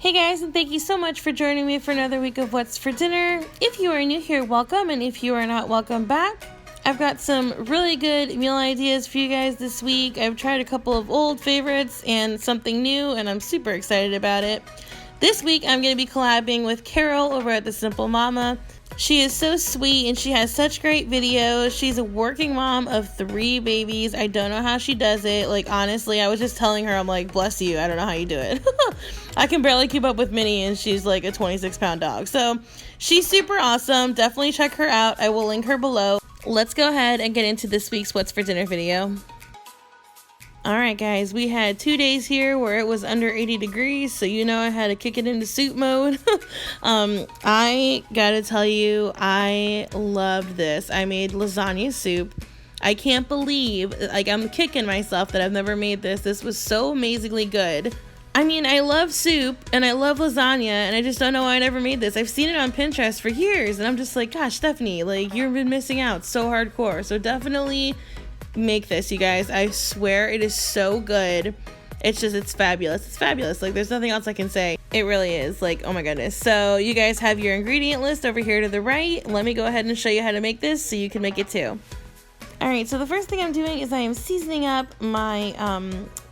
Hey guys, and thank you so much for joining me for another week of What's for Dinner. If you are new here, welcome, and if you are not, welcome back. I've got some really good meal ideas for you guys this week. I've tried a couple of old favorites and something new, and I'm super excited about it. This week, I'm going to be collabing with Carole over at The Simple Momma. She is so sweet and she has such great videos. She's a working mom of 3 babies. I don't know how she does it. Like, honestly, I was just telling her, I'm like, bless you. I don't know how you do it. I can barely keep up with Minnie and she's like a 26-pound dog. So she's super awesome. Definitely check her out. I will link her below. Let's go ahead and get into this week's What's for Dinner video. Alright guys, we had 2 days here where it was under 80 degrees, so you know I had to kick it into soup mode. I gotta tell you, I loved this. I made lasagna soup. I can't believe, like, I'm kicking myself that I've never made this. This was so amazingly good. I mean, I love soup and I love lasagna, and I just don't know why I never made this. I've seen it on Pinterest for years, and I'm just like, gosh, Stephanie, like, you've been missing out so hardcore. So definitely make this, you guys. I swear it is so good. It's fabulous. It's fabulous. Like, there's nothing else I can say. It really is. Like, oh my goodness. So you guys have your ingredient list over here to the right. Let me go ahead and show you how to make this so you can make it too. Alright, so the first thing I'm doing is I am seasoning up my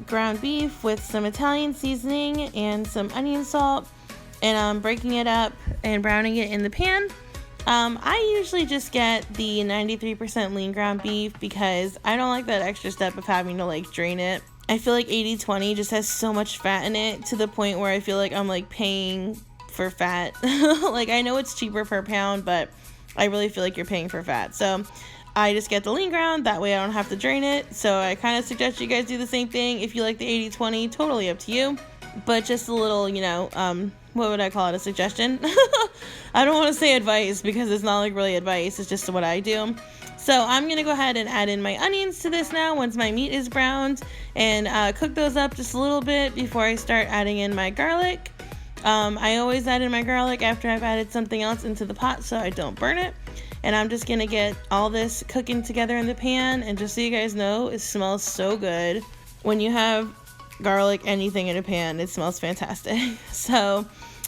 ground beef with some Italian seasoning and some onion salt, and I'm breaking it up and browning it in the pan. I usually just get the 93% lean ground beef because I don't like that extra step of having to like drain it. I feel like 80/20 just has so much fat in it to the point where I feel like I'm like paying for fat. Like, I know it's cheaper per pound, but I really feel like you're paying for fat. So I just get the lean ground, that way I don't have to drain it. So I kind of suggest you guys do the same thing. If you like the 80/20, totally up to you. But just a little, you know, what would I call it, a suggestion? I don't want to say advice because it's not like really advice, it's just what I do. So I'm going to go ahead and add in my onions to this now once my meat is browned, and cook those up just a little bit before I start adding in my garlic. I always add in my garlic after I've added something else into the pot so I don't burn it. And I'm just going to get all this cooking together in the pan, and just so you guys know, it smells so good. When you have garlic anything in a pan, it smells fantastic. So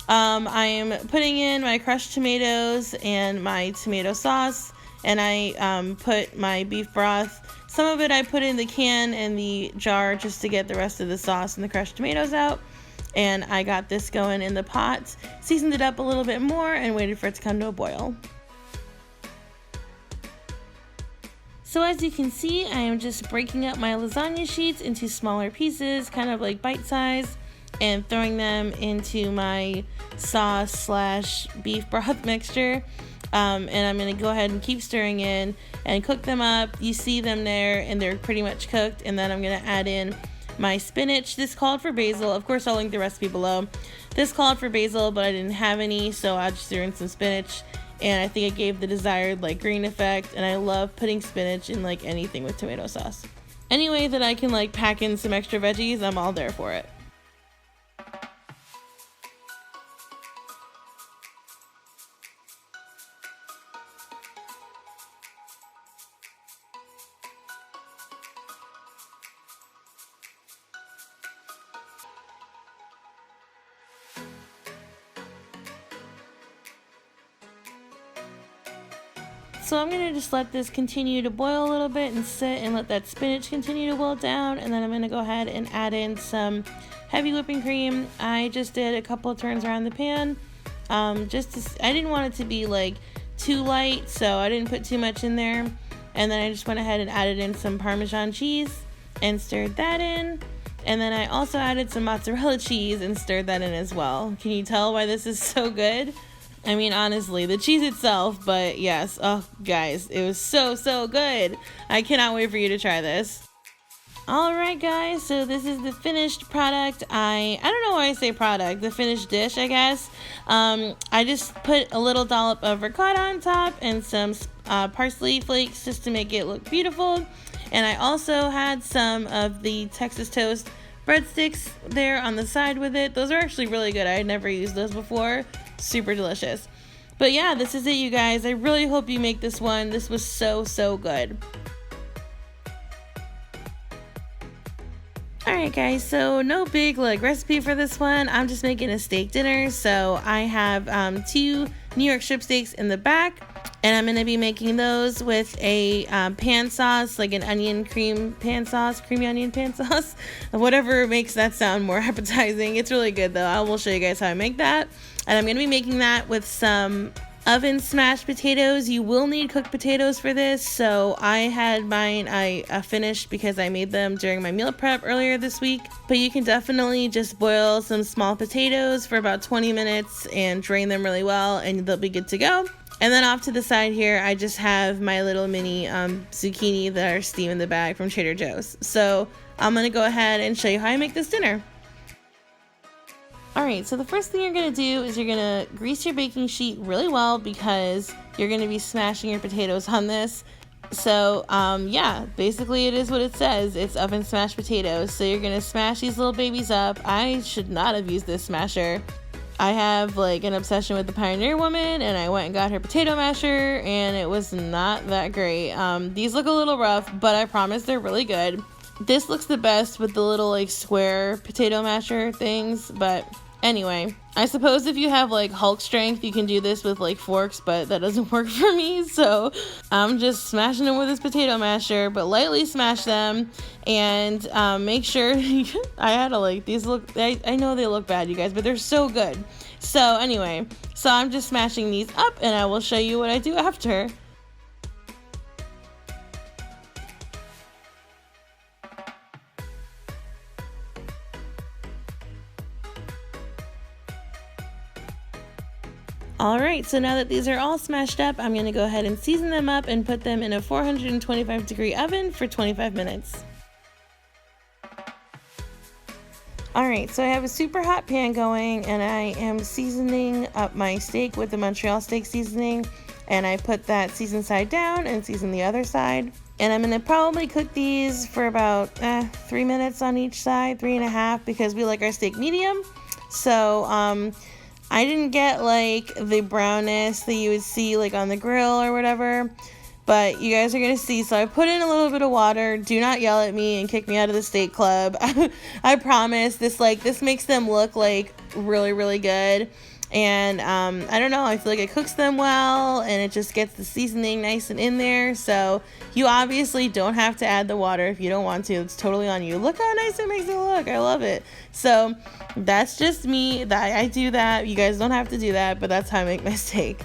I am putting in my crushed tomatoes and my tomato sauce, and I put my beef broth. Some of it I put in the can and the jar just to get the rest of the sauce and the crushed tomatoes out. And I got this going in the pot, seasoned it up a little bit more, and waited for it to come to a boil. So as you can see, I am just breaking up my lasagna sheets into smaller pieces, kind of like bite size, and throwing them into my sauce slash beef broth mixture. And I'm going to go ahead and keep stirring in and cook them up. You see them there, and they're pretty much cooked. And then I'm going to add in my spinach. This called for basil. Of course, I'll link the recipe below. This called for basil, but I didn't have any, so I just threw in some spinach. And I think it gave the desired like green effect, and I love putting spinach in like anything with tomato sauce. Any way that I can like pack in some extra veggies, I'm all there for it. So I'm going to just let this continue to boil a little bit and sit and let that spinach continue to boil down. And then I'm going to go ahead and add in some heavy whipping cream. I just did a couple of turns around the pan. I didn't want it to be like too light, so I didn't put too much in there. And then I just went ahead and added in some Parmesan cheese and stirred that in. And then I also added some mozzarella cheese and stirred that in as well. Can you tell why this is so good? I mean, honestly, the cheese itself, but yes, oh guys, it was so good. I cannot wait for you to try this. Alright guys, so this is the finished product. I don't know why I say product, the finished dish, I guess. I just put a little dollop of ricotta on top and some parsley flakes just to make it look beautiful. And I also had some of the Texas toast breadsticks there on the side with it. Those are actually really good. I had never used those before. Super delicious. But yeah, this is it, you guys. I really hope you make this one. This was so good. Alright guys, so no big like recipe for this one. I'm just making a steak dinner. So I have 2 New York strip steaks in the back, and I'm going to be making those with a pan sauce, like an onion cream pan sauce, creamy onion pan sauce, whatever makes that sound more appetizing. It's really good though. I will show you guys how I make that. And I'm going to be making that with some oven smashed potatoes. You will need cooked potatoes for this, so I had mine finished because I made them during my meal prep earlier this week. But you can definitely just boil some small potatoes for about 20 minutes and drain them really well, and they'll be good to go. And then off to the side here, I just have my little mini zucchini that are steamed in the bag from Trader Joe's. So I'm gonna go ahead and show you how I make this dinner. Alright, so the first thing you're going to do is you're going to grease your baking sheet really well, because you're going to be smashing your potatoes on this. So, yeah, basically it is what it says. It's oven smashed potatoes. So you're going to smash these little babies up. I should not have used this smasher. I have like an obsession with the Pioneer Woman, and I went and got her potato masher, and it was not that great. These look a little rough, but I promise they're really good. This looks the best with the little like square potato masher things, but anyway, I suppose if you have like Hulk strength, you can do this with like forks, but that doesn't work for me. So I'm just smashing them with this potato masher, but lightly smash them, and make sure I had to like, these look, I know they look bad, you guys, but they're so good. So anyway, so I'm just smashing these up, and I will show you what I do after. Alright, so now that these are all smashed up, I'm going to go ahead and season them up and put them in a 425-degree oven for 25 minutes. Alright, so I have a super hot pan going, and I am seasoning up my steak with the Montreal steak seasoning, and I put that seasoned side down and season the other side. And I'm going to probably cook these for about 3 minutes on each side, 3.5, because we like our steak medium. So, I didn't get like the brownness that you would see like on the grill or whatever, but you guys are gonna see. So I put in a little bit of water. Do not yell at me and kick me out of the steak club. I promise this makes them look like really, really good. And I don't know, I feel like it cooks them well, and it just gets the seasoning nice and in there. So you obviously don't have to add the water if you don't want to. It's totally on you. Look how nice it makes it look. I love it. So that's just me. I do that. You guys don't have to do that, but that's how I make my steak.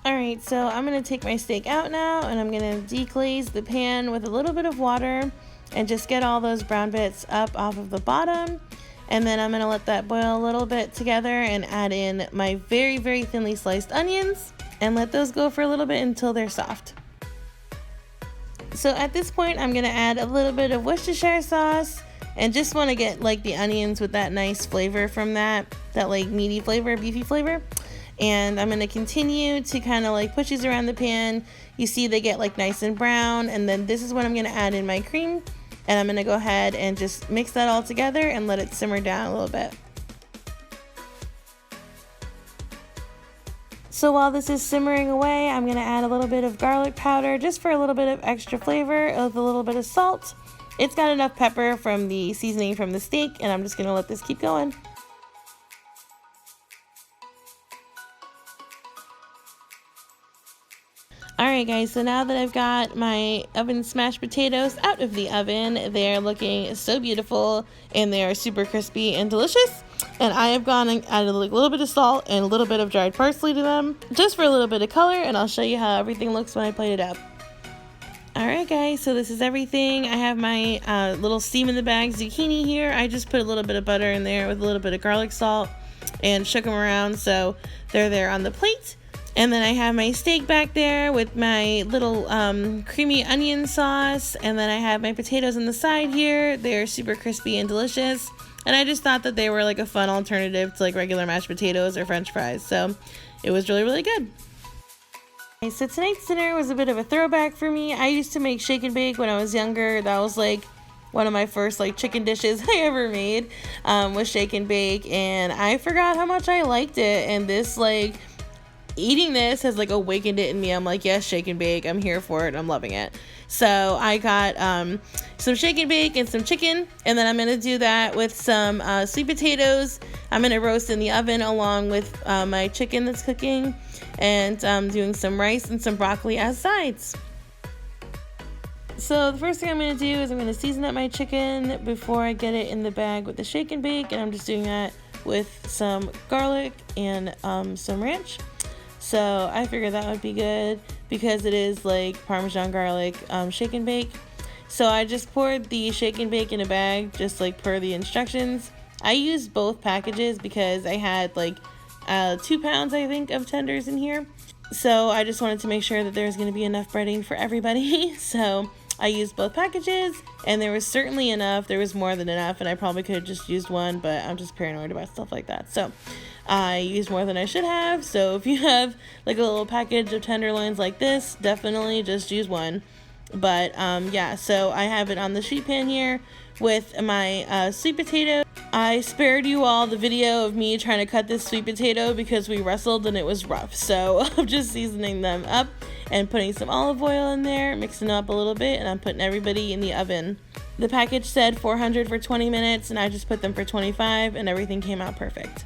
Alright, so I'm going to take my steak out now, and I'm going to deglaze the pan with a little bit of water and just get all those brown bits up off of the bottom. And then I'm going to let that boil a little bit together and add in my very, very thinly sliced onions and let those go for a little bit until they're soft. So at this point, I'm going to add a little bit of Worcestershire sauce, and just want to get like the onions with that nice flavor from that like meaty flavor, beefy flavor. And I'm going to continue to kind of like push these around the pan. You see they get like nice and brown, and then this is when I'm going to add in my cream, and I'm going to go ahead and just mix that all together and let it simmer down a little bit. So while this is simmering away, I'm going to add a little bit of garlic powder just for a little bit of extra flavor, with a little bit of salt. It's got enough pepper from the seasoning from the steak, and I'm just going to let this keep going. Alright guys, so now that I've got my oven smashed potatoes out of the oven, they're looking so beautiful, and they are super crispy and delicious. And I have gone and added a little bit of salt and a little bit of dried parsley to them, just for a little bit of color, and I'll show you how everything looks when I plate it up. Alright guys, so this is everything. I have my little steam in the bag zucchini here. I just put a little bit of butter in there with a little bit of garlic salt and shook them around so they're there on the plate. And then I have my steak back there with my little creamy onion sauce. And then I have my potatoes on the side here. They're super crispy and delicious. and I just thought that they were like a fun alternative to like regular mashed potatoes or french fries. So it was really, really good. Okay, so tonight's dinner was a bit of a throwback for me. I used to make shake and bake when I was younger. That was like one of my first like chicken dishes I ever made, was shake and bake, and I forgot how much I liked it, and this like eating this has like awakened it in me. I'm like, yes, shake and bake, I'm here for it, I'm loving it. So I got some shake and bake and some chicken, and then I'm gonna do that with some sweet potatoes. I'm gonna roast in the oven along with my chicken that's cooking, and doing some rice and some broccoli as sides. So the first thing I'm going to do is I'm going to season up my chicken before I get it in the bag with the shake and bake, and I'm just doing that with some garlic and some ranch. So I figured that would be good because it is like Parmesan garlic shake and bake. So I just poured the shake and bake in a bag just like per the instructions. I used both packages because I had like 2 pounds I think of tenders in here. So I just wanted to make sure that there's going to be enough breading for everybody. So I used both packages, and there was certainly enough. There was more than enough, and I probably could have just used one, but I'm just paranoid about stuff like that. So I used more than I should have. So if you have like a little package of tenderloins like this, definitely just use one. But yeah, so I have it on the sheet pan here with my sweet potato. I spared you all the video of me trying to cut this sweet potato because we wrestled and it was rough. So I'm just seasoning them up and putting some olive oil in there, mixing up a little bit, and I'm putting everybody in the oven. The package said 400 for 20 minutes, and I just put them for 25, and everything came out perfect.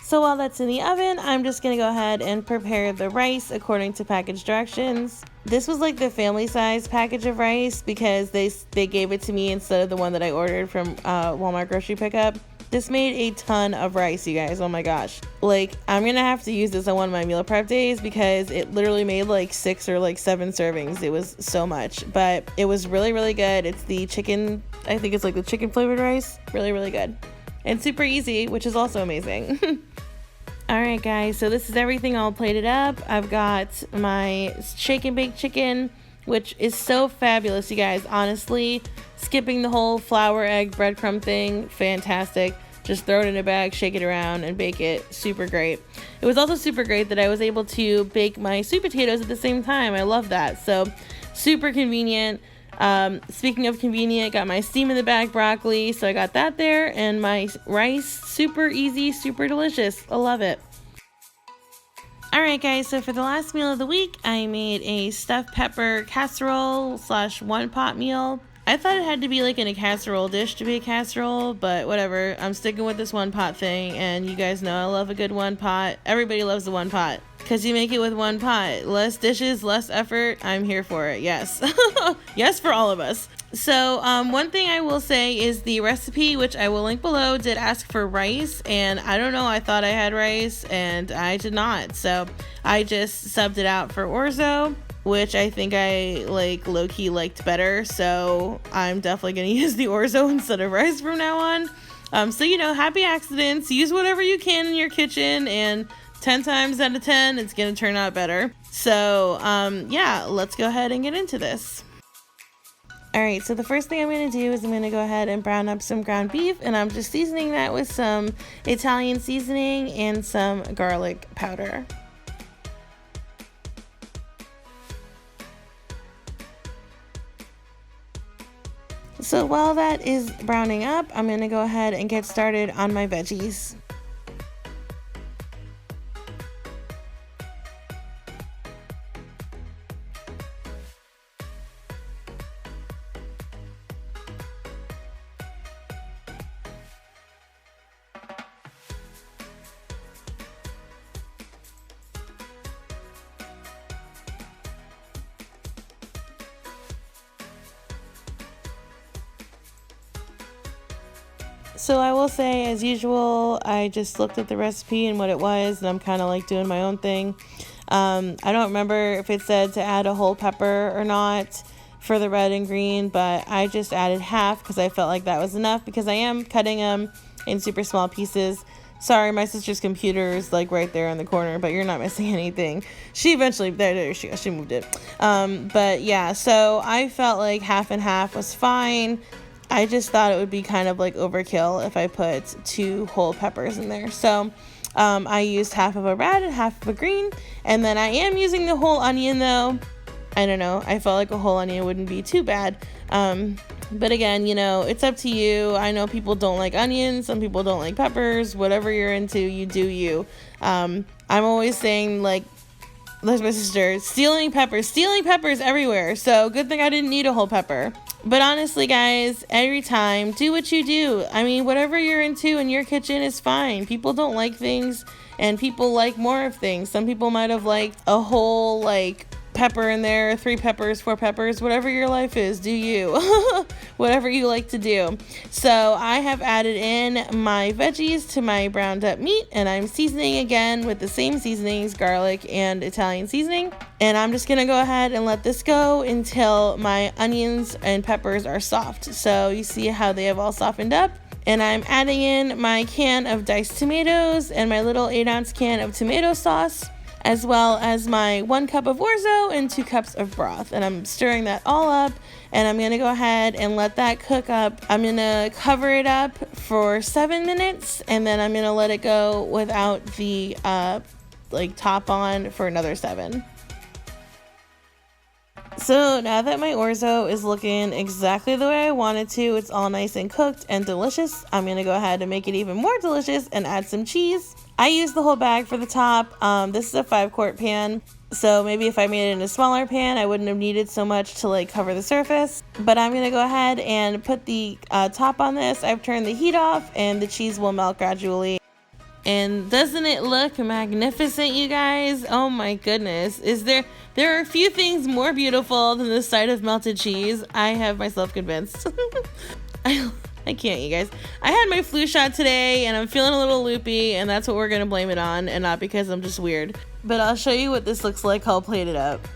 So while that's in the oven, I'm just going to go ahead and prepare the rice according to package directions. This was like the family size package of rice because they gave it to me instead of the one that I ordered from Walmart grocery pickup. This made a ton of rice, you guys. Oh my gosh. Like, I'm going to have to use this on one of my meal prep days because it literally made like 6 or like 7 servings. It was so much, but it was really, really good. It's the chicken, I think it's like the chicken flavored rice. Really, really good. And super easy, which is also amazing. Alright guys, so this is everything all plated up. I've got my shake and bake chicken, which is so fabulous, you guys. Honestly, skipping the whole flour, egg, breadcrumb thing, fantastic. Just throw it in a bag, shake it around, and bake it. Super great. It was also super great that I was able to bake my sweet potatoes at the same time. I love that. So, super convenient. Speaking of convenient, got my steam in the bag broccoli, so I got that there, and my rice, super easy, super delicious. I love it. Alright guys, so for the last meal of the week, I made a stuffed pepper casserole / one pot meal. I thought it had to be like in a casserole dish to be a casserole, but whatever. I'm sticking with this one pot thing, and you guys know I love a good one pot. Everybody loves the one pot because you make it with one pot. Less dishes, less effort. I'm here for it. Yes. Yes, for all of us. So one thing I will say is the recipe, which I will link below, did ask for rice, and I don't know, I thought I had rice and I did not. So I just subbed it out for orzo, which I think I like low-key liked better. So I'm definitely going to use the orzo instead of rice from now on. So, you know, happy accidents. Use whatever you can in your kitchen, and 10 times out of 10, it's going to turn out better. So, yeah, let's go ahead and get into this. Alright, so the first thing I'm going to do is I'm going to go ahead and brown up some ground beef, and I'm just seasoning that with some Italian seasoning and some garlic powder. So while that is browning up, I'm going to go ahead and get started on my veggies. So I will say, as usual, I just looked at the recipe and what it was, and I'm kind of like doing my own thing. I don't remember if it said to add a whole pepper or not for the red and green, but I just added half because I felt like that was enough, because I am cutting them in super small pieces Sorry, my sister's computer is like right there in the corner, but you're not missing anything. She eventually, there she goes, she moved it. But yeah, so I felt like half and half was fine. I just thought it would be kind of like overkill if I put 2 whole peppers in there. So I used half of a red and half of a green, and then I am using the whole onion though. I don't know, I felt like a whole onion wouldn't be too bad. But again, you know, it's up to you. I know people don't like onions, some people don't like peppers. Whatever you're into, you do you. I'm always saying, like my sister, stealing peppers everywhere. So good thing I didn't need a whole pepper. But honestly, guys, every time, do what you do. I mean, whatever you're into in your kitchen is fine. People don't like things, and people like more of things. Some people might have liked a whole, like, pepper in there, 3 peppers, 4 peppers, whatever your life is, do you. Whatever you like to do. So I have added in my veggies to my browned up meat, and I'm seasoning again with the same seasonings, garlic and Italian seasoning. And I'm just gonna go ahead and let this go until my onions and peppers are soft. So you see how they have all softened up. And I'm adding in my can of diced tomatoes and my little 8-ounce can of tomato sauce, as well as my 1 cup of orzo and 2 cups of broth. And I'm stirring that all up, and I'm gonna go ahead and let that cook up. I'm gonna cover it up for 7 minutes, and then I'm gonna let it go without the top on for another 7. So now that my orzo is looking exactly the way I want it to, it's all nice and cooked and delicious, I'm gonna go ahead and make it even more delicious and add some cheese. I used the whole bag for the top. This is a 5-quart pan, so maybe if I made it in a smaller pan, I wouldn't have needed so much to like cover the surface. But I'm gonna go ahead and put the top on this. I've turned the heat off, and the cheese will melt gradually. And doesn't it look magnificent, you guys? Oh my goodness. There are a few things more beautiful than the sight of melted cheese. I have myself convinced. I can't, you guys. I had my flu shot today, and I'm feeling a little loopy, and that's what we're gonna blame it on, and not because I'm just weird. But I'll show you what this looks like all plated up.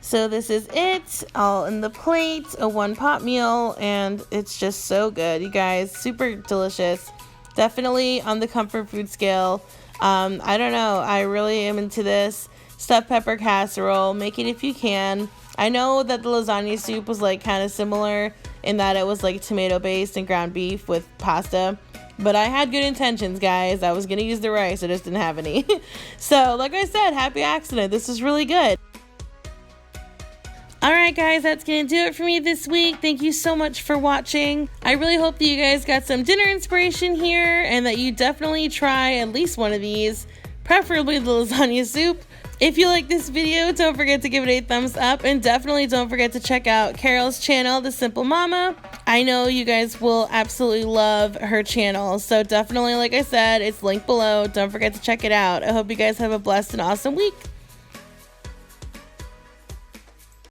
So this is it, all in the plate, a 1-pot meal, and it's just so good, you guys. Super delicious. Definitely on the comfort food scale. I don't know, I really am into this. Stuffed pepper casserole, make it if you can. I know that the lasagna soup was like kind of similar in that it was like tomato based and ground beef with pasta. But I had good intentions, guys. I was gonna use the rice, I just didn't have any. So like I said, happy accident. This is really good. Alright guys, that's gonna do it for me this week. Thank you so much for watching. I really hope that you guys got some dinner inspiration here, and that you definitely try at least one of these, preferably the lasagna soup. If you like this video, don't forget to give it a thumbs up, and definitely don't forget to check out Carole's channel, The Simple Momma. I know you guys will absolutely love her channel, so definitely, like I said, it's linked below. Don't forget to check it out. I hope you guys have a blessed and awesome week.